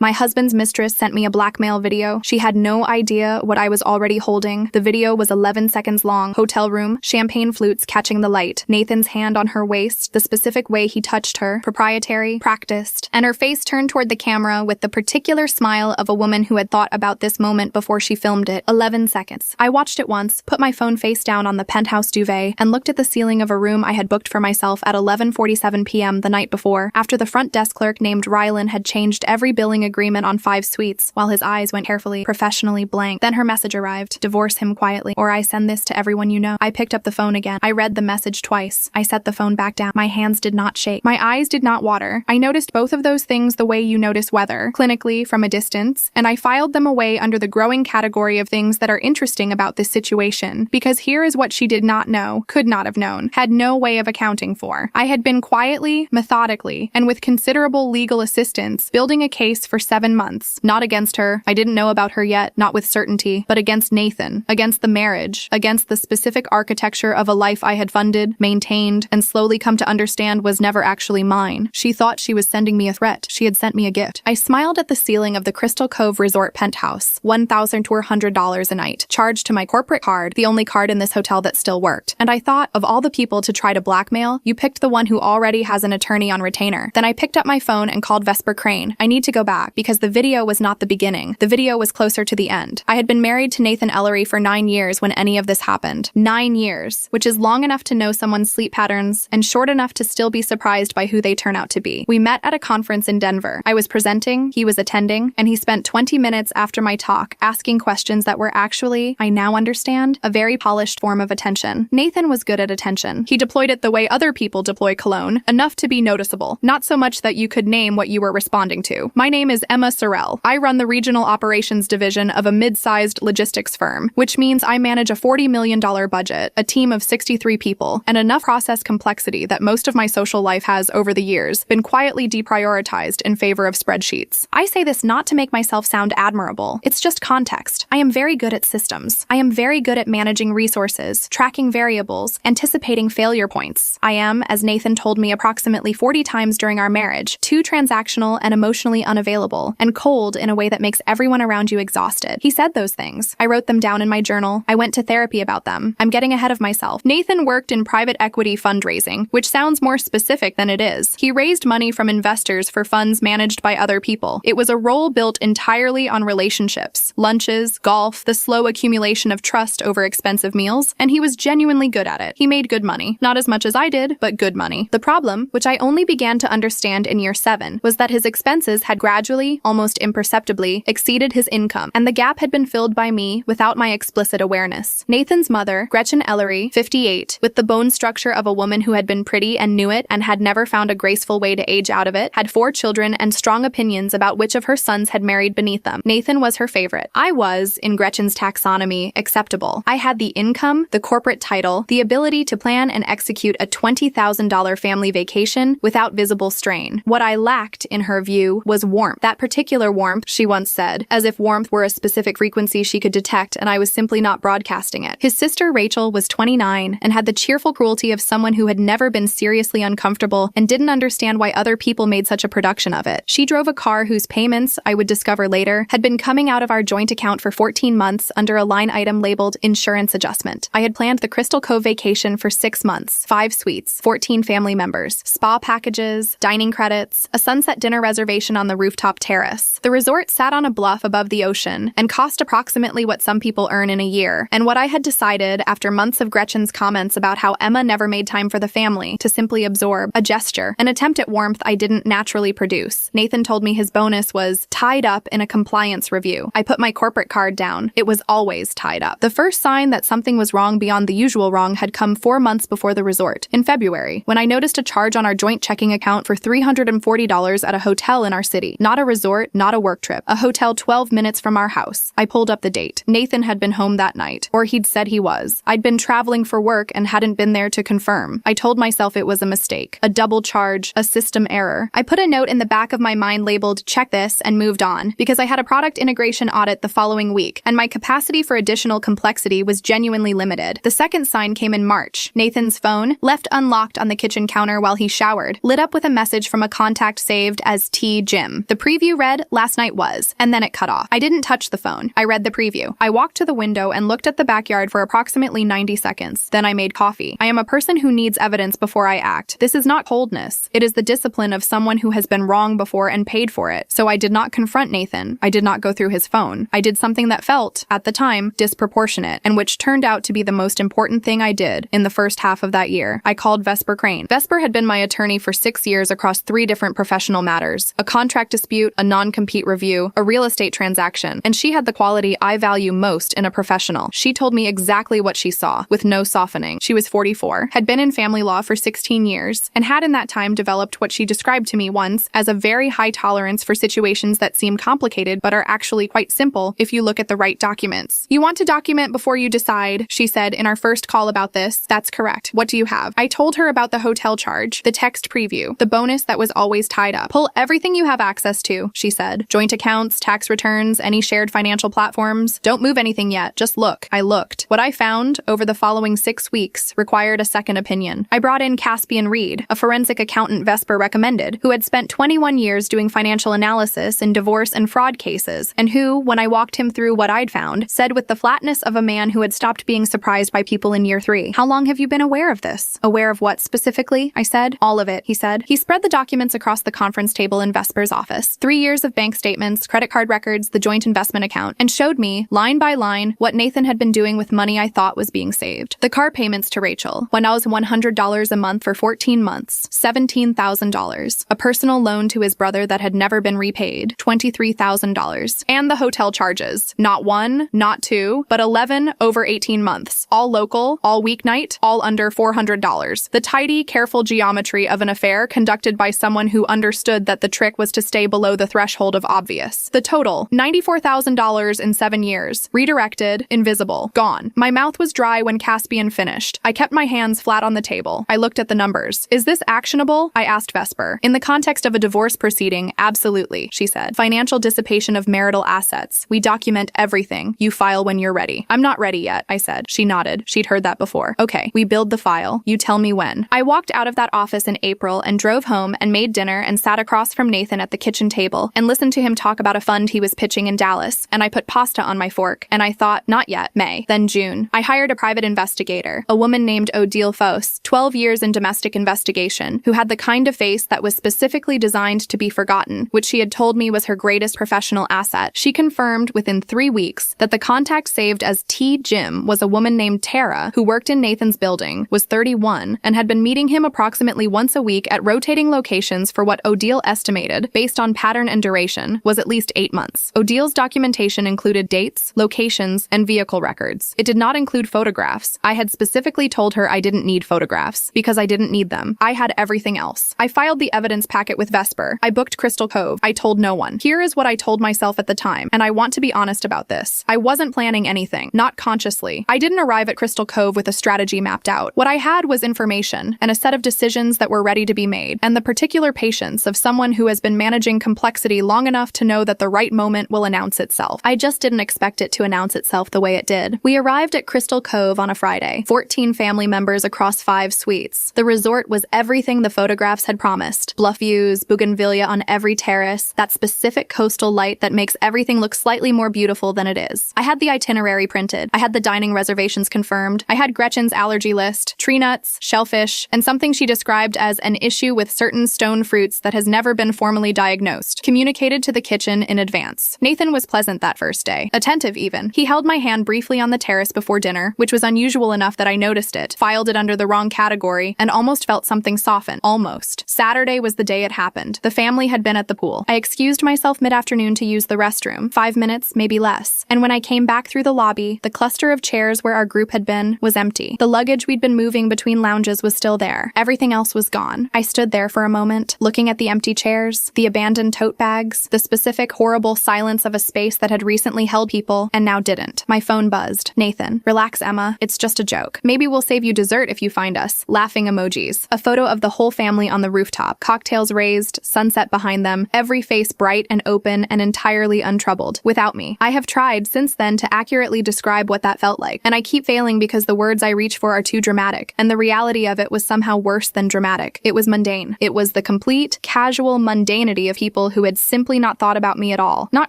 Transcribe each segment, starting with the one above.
My husband's mistress sent me a blackmail video. She had no idea what I was already holding. The video was 11 seconds long. Hotel room, champagne flutes catching the light, Nathan's hand on her waist, the specific way he touched her, proprietary, practiced, and her face turned toward the camera with the particular smile of a woman who had thought about this moment before she filmed it. 11 seconds. I watched it once, put my phone face down on the penthouse duvet, and looked at the ceiling of a room I had booked for myself at 11:47 p.m. the night before, after the front desk clerk named Rylan had changed every billing agreement on 5 suites, while his eyes went carefully, professionally blank. Then her message arrived. Divorce him quietly, or I send this to everyone you know. I picked up the phone again. I read the message twice. I set the phone back down. My hands did not shake. My eyes did not water. I noticed both of those things the way you notice weather, clinically, from a distance, and I filed them away under the growing category of things that are interesting about this situation, because here is what she did not know, could not have known, had no way of accounting for. I had been quietly, methodically, and with considerable legal assistance, building a case for 7 months. Not against her. I didn't know about her yet, not with certainty, but against Nathan, against the marriage, against the specific architecture of a life I had funded, maintained, and slowly come to understand was never actually mine. She thought she was sending me a threat. She had sent me a gift. I smiled at the ceiling of the Crystal Cove Resort penthouse, $1,200 a night, charged to my corporate card, the only card in this hotel that still worked. And I thought, of all the people to try to blackmail, you picked the one who already has an attorney on retainer. Then I picked up my phone and called Vesper Crane. I need to go back, because the video was not the beginning. The video was closer to the end. I had been married to Nathan Ellery for 9 years when any of this happened. 9 years, which is long enough to know someone's sleep patterns, and short enough to still be surprised by who they turn out to be. We met at a conference in Denver. I was presenting, he was attending, and he spent 20 minutes after my talk asking questions that were actually, I now understand, a very polished form of attention. Nathan was good at attention. He deployed it the way other people deploy cologne, enough to be noticeable, not so much that you could name what you were responding to. My name is Emma Sorrell. I run the regional operations division of a mid-sized logistics firm, which means I manage a $40 million budget, a team of 63 people, and enough process complexity that most of my social life has, over the years, been quietly deprioritized in favor of spreadsheets. I say this not to make myself sound admirable. It's just context. I am very good at systems. I am very good at managing resources, tracking variables, anticipating failure points. I am, as Nathan told me approximately 40 times during our marriage, too transactional and emotionally unavailable, and cold in a way that makes everyone around you exhausted. He said those things. I wrote them down in my journal. I went to therapy about them. I'm getting ahead of myself. Nathan worked in private equity fundraising, which sounds more specific than it is. He raised money from investors for funds managed by other people. It was a role built entirely on relationships, lunches, golf, the slow accumulation of trust over expensive meals, and he was genuinely good at it. He made good money. Not as much as I did, but good money. The problem, which I only began to understand in year 7, was that his expenses had gradually, almost imperceptibly, exceeded his income, and the gap had been filled by me without my explicit awareness. Nathan's mother, Gretchen Ellery, 58, with the bone structure of a woman who had been pretty and knew it and had never found a graceful way to age out of it, had 4 children and strong opinions about which of her sons had married beneath them. Nathan was her favorite. I was, in Gretchen's taxonomy, acceptable. I had the income, the corporate title, the ability to plan and execute a $20,000 family vacation without visible strain. What I lacked, in her view, was warmth. That particular warmth, she once said, as if warmth were a specific frequency she could detect and I was simply not broadcasting it. His sister Rachel was 29 and had the cheerful cruelty of someone who had never been seriously uncomfortable and didn't understand why other people made such a production of it. She drove a car whose payments, I would discover later, had been coming out of our joint account for 14 months under a line item labeled insurance adjustment. I had planned the Crystal Cove vacation for 6 months, 5 suites, 14 family members, spa packages, dining credits, a sunset dinner reservation on the rooftop terrace. The resort sat on a bluff above the ocean and cost approximately what some people earn in a year, and what I had decided after months of Gretchen's comments about how Emma never made time for the family to simply absorb, a gesture, an attempt at warmth I didn't naturally produce. Nathan told me his bonus was tied up in a compliance review. I put my corporate card down. It was always tied up. The first sign that something was wrong beyond the usual wrong had come 4 months before the resort, in February, when I noticed a charge on our joint checking account for $340 at a hotel in our city. Not a resort, not a work trip. A hotel 12 minutes from our house. I pulled up the date. Nathan had been home that night, or he'd said he was. I'd been traveling for work and hadn't been there to confirm. I told myself it was a mistake, a double charge, a system error. I put a note in the back of my mind labeled, check this, and moved on, because I had a product integration audit the following week, and my capacity for additional complexity was genuinely limited. The second sign came in March. Nathan's phone, left unlocked on the kitchen counter while he showered, lit up with a message from a contact saved as T. Jim. The preview read, "Last night was," and then it cut off. I didn't touch the phone. I read the preview. I walked to the window and looked at the backyard for approximately 90 seconds. Then I made coffee. I am a person who needs evidence before I act. This is not coldness. It is the discipline of someone who has been wrong before and paid for it. So I did not confront Nathan. I did not go through his phone. I did something that felt, at the time, disproportionate, and which turned out to be the most important thing I did in the first half of that year. I called Vesper Crane. Vesper had been my attorney for 6 years across 3 different professional matters: a contract dispute, a non-compete review, a real estate transaction, and she had the quality I value most in a professional. She told me exactly what she saw, with no softening. She was 44, had been in family law for 16 years, and had in that time developed what she described to me once as a very high tolerance for situations that seem complicated but are actually quite simple if you look at the right documents. "You want to document before you decide," she said in our first call about this. "That's correct. What do you have?" I told her about the hotel charge, the text preview, the bonus that was always tied up. "Pull everything you have access to," she said. "Joint accounts, tax returns, any shared financial platforms. Don't move anything yet. Just look." I looked. What I found over the following 6 weeks required a second opinion. I brought in Caspian Reed, a forensic accountant Vesper recommended, who had spent 21 years doing financial analysis in divorce and fraud cases, and who, when I walked him through what I'd found, said with the flatness of a man who had stopped being surprised by people in year 3, "How long have you been aware of this?" "Aware of what specifically?" I said. "All of it," he said. He spread the documents across the conference table in Vesper's office. 3 years of bank statements, credit card records, the joint investment account, and showed me, line by line, what Nathan had been doing with money I thought was being saved. The car payments to Rachel, $100 a month for 14 months, $17,000. A personal loan to his brother that had never been repaid, $23,000. And the hotel charges. Not 1, not 2, but 11 over 18 months. All local, all weeknight, all under $400. The tidy, careful geometry of an affair conducted by someone who understood that the trick was to stay below the threshold of obvious. The total, $94,000 in 7 years. Redirected, invisible, gone. My mouth was dry when Caspian finished. I kept my hands flat on the table. I looked at the numbers. "Is this actionable?" I asked Vesper. "In the context of a divorce proceeding, absolutely," she said. "Financial dissipation of marital assets. We document everything. You file when you're ready." "I'm not ready yet," I said. She nodded. She'd heard that before. "Okay, we build the file. You tell me when." I walked out of that office in April and drove home and made dinner and sat across from Nathan at the kitchen table and listened to him talk about a fund he was pitching in Dallas, and I put pasta on my fork, and I thought, not yet, May, then June. I hired a private investigator, a woman named Odile Fos, 12 years in domestic investigation, who had the kind of face that was specifically designed to be forgotten, which she had told me was her greatest professional asset. She confirmed within 3 weeks that the contact saved as T. Jim was a woman named Tara, who worked in Nathan's building, was 31, and had been meeting him approximately once a week at rotating locations for what Odile estimated, based on pattern and duration, was at least 8 months. Odile's documentation included dates, locations, and vehicle records. It did not include photographs. I had specifically told her I didn't need photographs, because I didn't need them. I had everything else. I filed the evidence packet with Vesper. I booked Crystal Cove. I told no one. Here is what I told myself at the time, and I want to be honest about this. I wasn't planning anything, not consciously. I didn't arrive at Crystal Cove with a strategy mapped out. What I had was information, and a set of decisions that were ready to be made, and the particular patience of someone who has been managing complexity long enough to know that the right moment will announce itself. I just didn't expect it to announce itself the way it did. We arrived at Crystal Cove on a Friday, 14 family members across 5 suites. The resort was everything the photographs had promised. Bluff views, bougainvillea on every terrace, that specific coastal light that makes everything look slightly more beautiful than it is. I had the itinerary printed. I had the dining reservations confirmed. I had Gretchen's allergy list, tree nuts, shellfish, and something she described as an issue with certain stone fruits that has never been formally diagnosed, communicated to the kitchen in advance. Nathan was pleasant that first day, attentive even. He held my hand briefly on the terrace before dinner, which was unusual enough that I noticed it, filed it under the wrong category, and almost felt something soften. Almost. Saturday was the day it happened. The family had been at the pool. I excused myself mid-afternoon to use the restroom, 5 minutes, maybe less. And when I came back through the lobby, the cluster of chairs where our group had been was empty. The luggage we'd been moving between lounges was still there. Everything else was gone. I stood there for a moment, looking at the empty chairs, the abandoned tote bags, the specific horrible silence of a space that had recently held people and now didn't. My phone buzzed. "Nathan, relax, Emma. It's just a joke. Maybe we'll save you dessert if you find us." Laughing emojis. A photo of the whole family on the rooftop, cocktails raised, sunset behind them, every face bright and open and entirely untroubled. Without me. I have tried since then to accurately describe what that felt like, and I keep failing because the words I reach for are too dramatic, and the reality of it was somehow worse than dramatic. It was mundane. It was the complete, casual mundanity of people people who had simply not thought about me at all. Not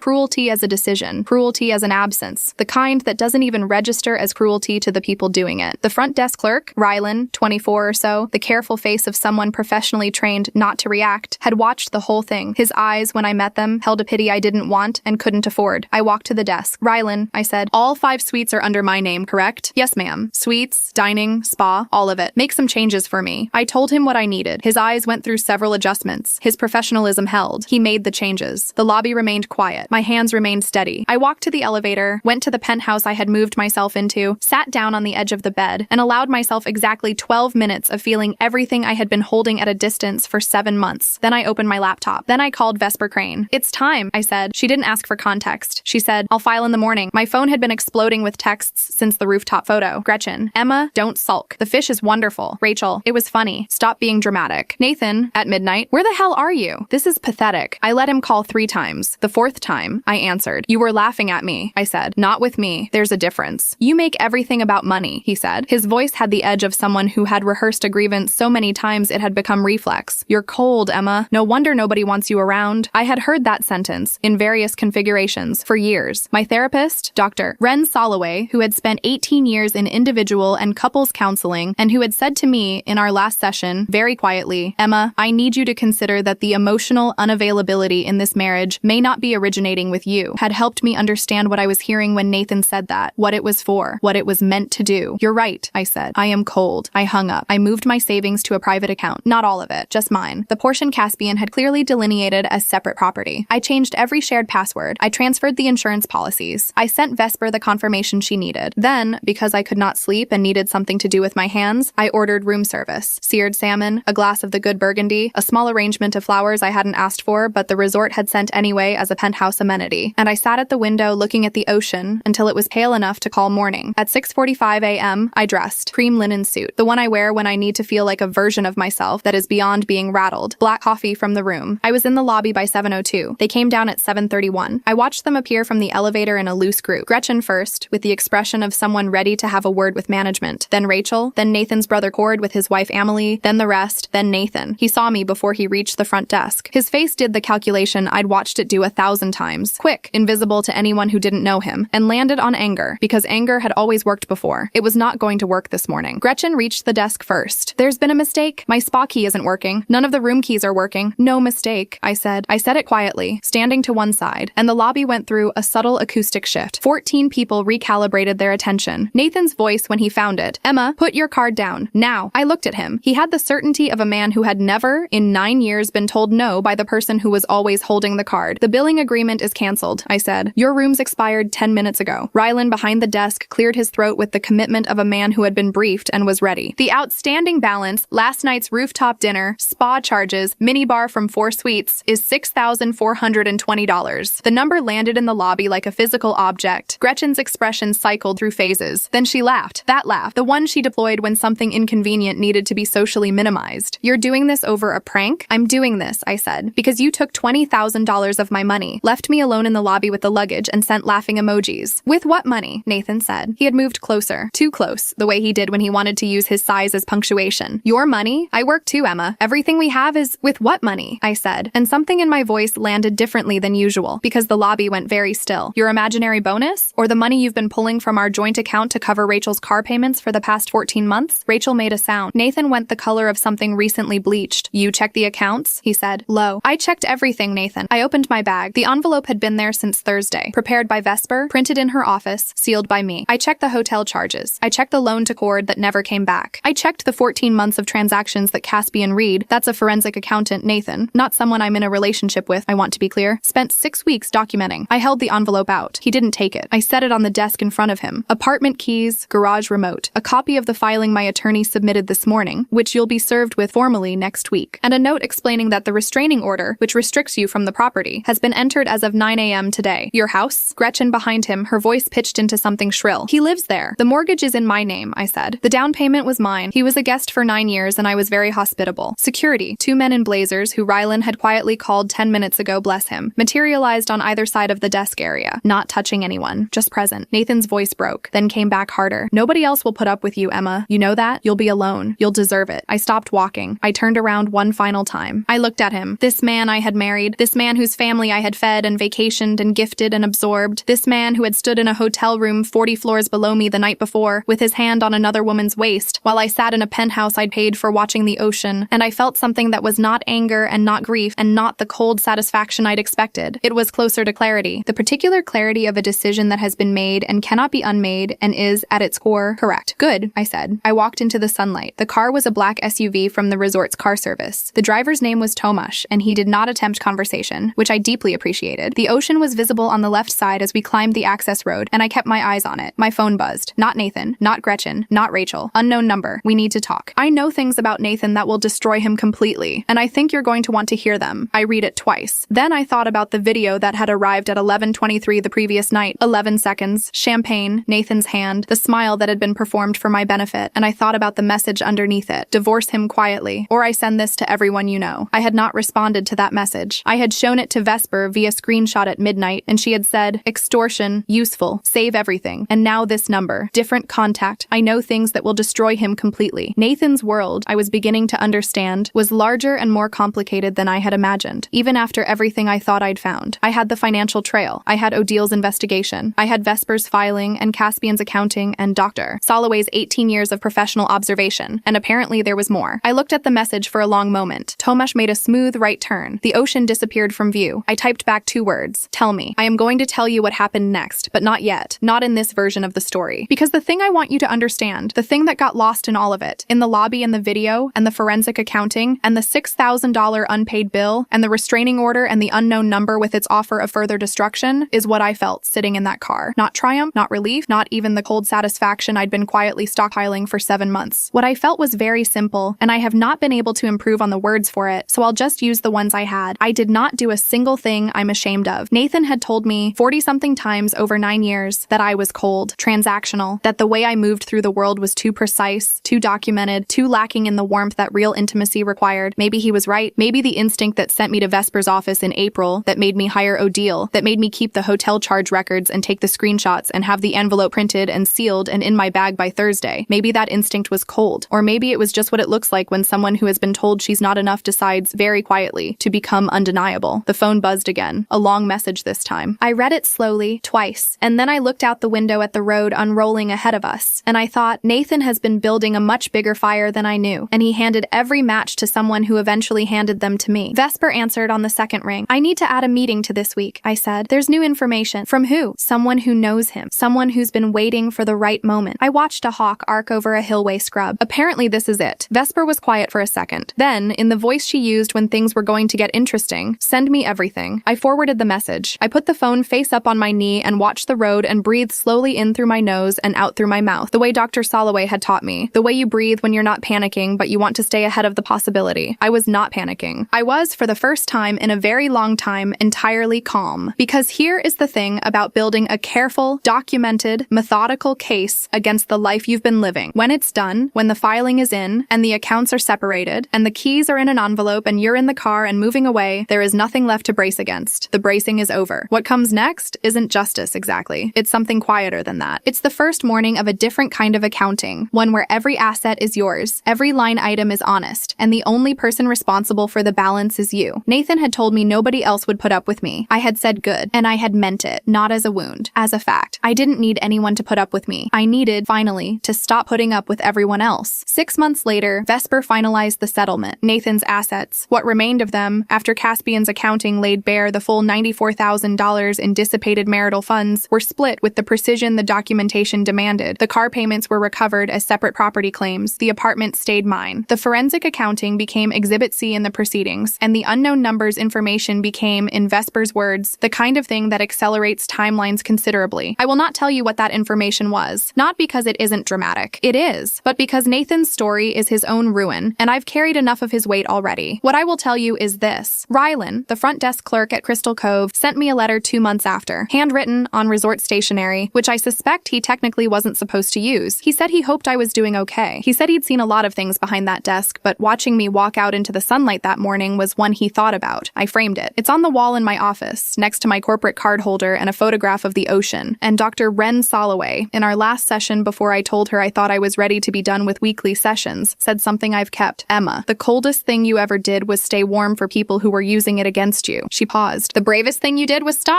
cruelty as a decision, cruelty as an absence. The kind that doesn't even register as cruelty to the people doing it. The front desk clerk, Rylan, 24 or so, the careful face of someone professionally trained not to react, had watched the whole thing. His eyes, when I met them, held a pity I didn't want and couldn't afford. I walked to the desk. Rylan, I said, all 5 suites are under my name, correct? Yes, ma'am. Suites, dining, spa, all of it. Make some changes for me. I told him what I needed. His eyes went through several adjustments. His professionalism held. He made the changes. The lobby remained quiet. My hands remained steady. I walked to the elevator, went to the penthouse I had moved myself into, sat down on the edge of the bed, and allowed myself exactly 12 minutes of feeling everything I had been holding at a distance for 7 months. Then I opened my laptop. Then I called Vesper Crane. It's time, I said. She didn't ask for context. She said, I'll file in the morning. My phone had been exploding with texts since the rooftop photo. Gretchen, Emma, don't sulk. The fish is wonderful. Rachel, it was funny. Stop being dramatic. Nathan, at midnight, where the hell are you? This is pathetic. I let him call 3 times. The 4th time, I answered. You were laughing at me, I said. Not with me. There's a difference. You make everything about money, he said. His voice had the edge of someone who had rehearsed a grievance so many times it had become reflex. You're cold, Emma. No wonder nobody wants you around. I had heard that sentence, in various configurations, for years. My therapist, Dr. Ren Soloway, who had spent 18 years in individual and couples counseling, and who had said to me in our last session, very quietly, Emma, I need you to consider that the emotional unavailability in this marriage may not be originating with you, had helped me understand what I was hearing when Nathan said that, what it was for, what it was meant to do. You're right, I said. I am cold. I hung up. I moved my savings to a private account. Not all of it, just mine. The portion Caspian had clearly delineated as separate property. I changed every shared password. I transferred the insurance policies. I sent Vesper the confirmation she needed. Then, because I could not sleep and needed something to do with my hands, I ordered room service. Seared salmon, a glass of the good burgundy, a small arrangement of flowers I hadn't asked for, but the resort had sent anyway as a penthouse amenity. And I sat at the window looking at the ocean until it was pale enough to call morning. At 6:45 a.m., I dressed. Cream linen suit. The one I wear when I need to feel like a version of myself that is beyond being rattled. Black coffee from the room. I was in the lobby by 7:02. They came down at 7:31. I watched them appear from the elevator in a loose group. Gretchen first, with the expression of someone ready to have a word with management. Then Rachel, then Nathan's brother Cord with his wife Amelie, then the rest, then Nathan. He saw me before he reached the front desk. His face did the calculation I'd watched it do 1,000 times. Quick, invisible to anyone who didn't know him, and landed on anger, because anger had always worked before. It was not going to work this morning. Gretchen reached the desk first. There's been a mistake. My spa key isn't working. None of the room keys are working. No mistake, I said. I said it quietly, standing to one side, and the lobby went through a subtle acoustic shift. 14 people recalibrated their attention. Nathan's voice when he found it. Emma, put your card down. Now. I looked at him. He had the certainty of a man who had never, in 9 years, been told no by the person who was always holding the card. The billing agreement is canceled, I said. Your room's expired 10 minutes ago. Rylan behind the desk cleared his throat with the commitment of a man who had been briefed and was ready. The outstanding balance, last night's rooftop dinner, spa charges, minibar from 4 suites, is $6,420. The number landed in the lobby like a physical object. Gretchen's expression cycled through phases. Then she laughed. That laugh, the one she deployed when something inconvenient needed to be socially minimized. You're doing this over a prank? I'm doing this, I said, because you took $20,000 of my money, left me alone in the lobby with the luggage, and sent laughing emojis. With what money? Nathan said. He had moved closer. Too close, the way he did when he wanted to use his size as punctuation. Your money? I work too, Emma. Everything we have is with what money? I said, and something in my voice landed differently than usual, because the lobby went very still. Your imaginary bonus? Or the money you've been pulling from our joint account to cover Rachel's car payments for the past 14 months? Rachel made a sound. Nathan went the color of something recently bleached. You checked the accounts? He said. Low. I checked everything, Nathan. I opened my bag. The envelope had been there since Thursday. Prepared by Vesper, printed in her office, sealed by me. I checked the hotel charges. I checked the loan to Cord that never came back. I checked the 14 months of transactions that Caspian Reed, that's a forensic accountant, Nathan, not someone I'm in a relationship with, I want to be clear, spent 6 weeks documenting. I held the envelope out. He didn't take it. I set it on the desk in front of him. Apartment keys, garage remote, a copy of the filing my attorney submitted this morning, which you'll be served with formally next week, and a note explaining that the restraining order, which restricts you from the property, has been entered as of 9 a.m. today. Your house? Gretchen behind him, her voice pitched into something shrill. He lives there. The mortgage is in my name, I said. The down payment was mine. He was a guest for 9 years and I was very hospitable. Security, 2 men in blazers who Rylan had quietly called 10 minutes ago, bless him, materialized on either side of the desk area, not touching anyone, just present. Nathan's voice broke, then came back harder. Nobody else will put up with you, Emma. You know that? You'll be alone. You'll deserve it. I stopped walking. I turned around one final time. I looked at him. This man I had married, this man whose family I had fed and vacationed and gifted and absorbed, this man who had stood in a hotel room 40 floors below me the night before, with his hand on another woman's waist, while I sat in a penthouse I'd paid for watching the ocean, and I felt something that was not anger and not grief and not the cold satisfaction I'd expected. It was closer to clarity, the particular clarity of a decision that has been made and cannot be unmade and is, at its core, correct. Good, I said. I walked into the sunlight. The car was a black SUV from the resort's car service. The driver's name was Tomasz, and he did not attempt conversation, which I deeply appreciated. The ocean was visible on the left side as we climbed the access road, and I kept my eyes on it. My phone buzzed. Not Nathan, not Gretchen, not Rachel. Unknown number. We need to talk. I know things about Nathan that will destroy him completely, and I think you're going to want to hear them. I read it twice. Then I thought about the video that had arrived at 11:23 the previous night. 11 seconds, champagne, Nathan's hand, the smile that had been performed for my benefit, and I thought about the message underneath it. Divorce him quietly, or I send this to everyone you know. I had not responded to that message. I had shown it to Vesper via screenshot at midnight, and she had said, extortion, useful, save everything. And now this number, different contact. I know things that will destroy him completely. Nathan's world, I was beginning to understand, was larger and more complicated than I had imagined, even after everything I thought I'd found. I had the financial trail. I had Odil's investigation. I had Vesper's filing and Caspian's accounting and Dr. Soloway's 18 years of professional observation, and apparently there was more. I looked at the message for a long moment. Tomasz made a smooth right turn. The ocean disappeared from view. I typed back 2 words. Tell me. I am going to tell you what happened next, but not yet. Not in this version of the story. Because the thing I want you to understand, the thing that got lost in all of it, in the lobby and the video, and the forensic accounting, and the $6,000 unpaid bill, and the restraining order and the unknown number with its offer of further destruction, is what I felt sitting in that car. Not triumph, not relief, not even the cold satisfaction I'd been quietly stockpiling for 7 months. What I felt was very simple, and I have not been able to improve on the words for it, so I'll just use the ones I had. I did not do a single thing I'm ashamed of. Nathan had told me 40-something times over 9 years that I was cold, transactional, that the way I moved through the world was too precise, too documented, too lacking in the warmth that real intimacy required. Maybe he was right. Maybe the instinct that sent me to Vesper's office in April, that made me hire Odile, that made me keep the hotel charge records and take the screenshots and have the envelope printed and sealed and in my bag by Thursday. Maybe that instinct was cold. Or maybe it was just what it looks like when someone who has been told she's not enough decides, very quietly, to become undeniable. The phone buzzed again. A long message this time. I read it slowly, twice, and then I looked out the window at the road unrolling ahead of us, and I thought, Nathan has been building a much bigger fire than I knew, and he handed every match to someone who eventually handed them to me. Vesper answered on the second ring. I need to add a meeting to this week, I said. There's new information. From who? Someone who knows him. Someone who's been waiting for the right moment. I watched a hawk arc over a hillway scrub. Apparently this is it. Vesper was quiet for a second. Then, in the voice she used when things were going to get interesting, send me everything. I forwarded the message. I put the phone face up on my knee and watched the road and breathed slowly in through my nose and out through my mouth, the way Dr. Soloway had taught me. The way you breathe when you're not panicking, but you want to stay ahead of the possibility. I was not panicking. I was, for the first time in a very long time, entirely calm. Because here is the thing about building a careful, documented, methodical case against the life you've been living. When it's done, when the filing is in, and the accounts are separated, and the keys are in an envelope and you're in the car and moving away, there is nothing left to brace against. The bracing is over. What comes next isn't justice exactly. It's something quieter than that. It's the first morning of a different kind of accounting, one where every asset is yours, every line item is honest, and the only person responsible for the balance is you. Nathan had told me nobody else would put up with me. I had said good, and I had meant it, not as a wound, as a fact. I didn't need anyone to put up with me. I needed, finally, to stop putting up with everyone else. 6 months later, Vesper finalized the settlement, Nathan's assets, what remained of them, after Caspian's accounting laid bare the full $94,000 in dissipated marital funds, were split with the precision the documentation demanded. The car payments were recovered as separate property claims. The apartment stayed mine. The forensic accounting became Exhibit C in the proceedings, and the unknown numbers information became, in Vesper's words, the kind of thing that accelerates timelines considerably. I will not tell you what that information was, not because it isn't dramatic. It is, but because Nathan's story is his own ruin, and I've carried enough of his weight already. What I will tell you is this. Rylan, the front desk clerk at Crystal Cove, sent me a letter 2 months after, handwritten on resort stationery, which I suspect he technically wasn't supposed to use. He said he hoped I was doing okay. He said he'd seen a lot of things behind that desk, but watching me walk out into the sunlight that morning was one he thought about. I framed it. It's on the wall in my office, next to my corporate card holder and a photograph of the ocean. And Dr. Wren Soloway, in our last session before I told her I thought I was ready to be done with weekly sessions, said something I've kept. Emma, the coldest thing you ever did was stay warm for people people who were using it against you. She paused. The bravest thing you did was stop.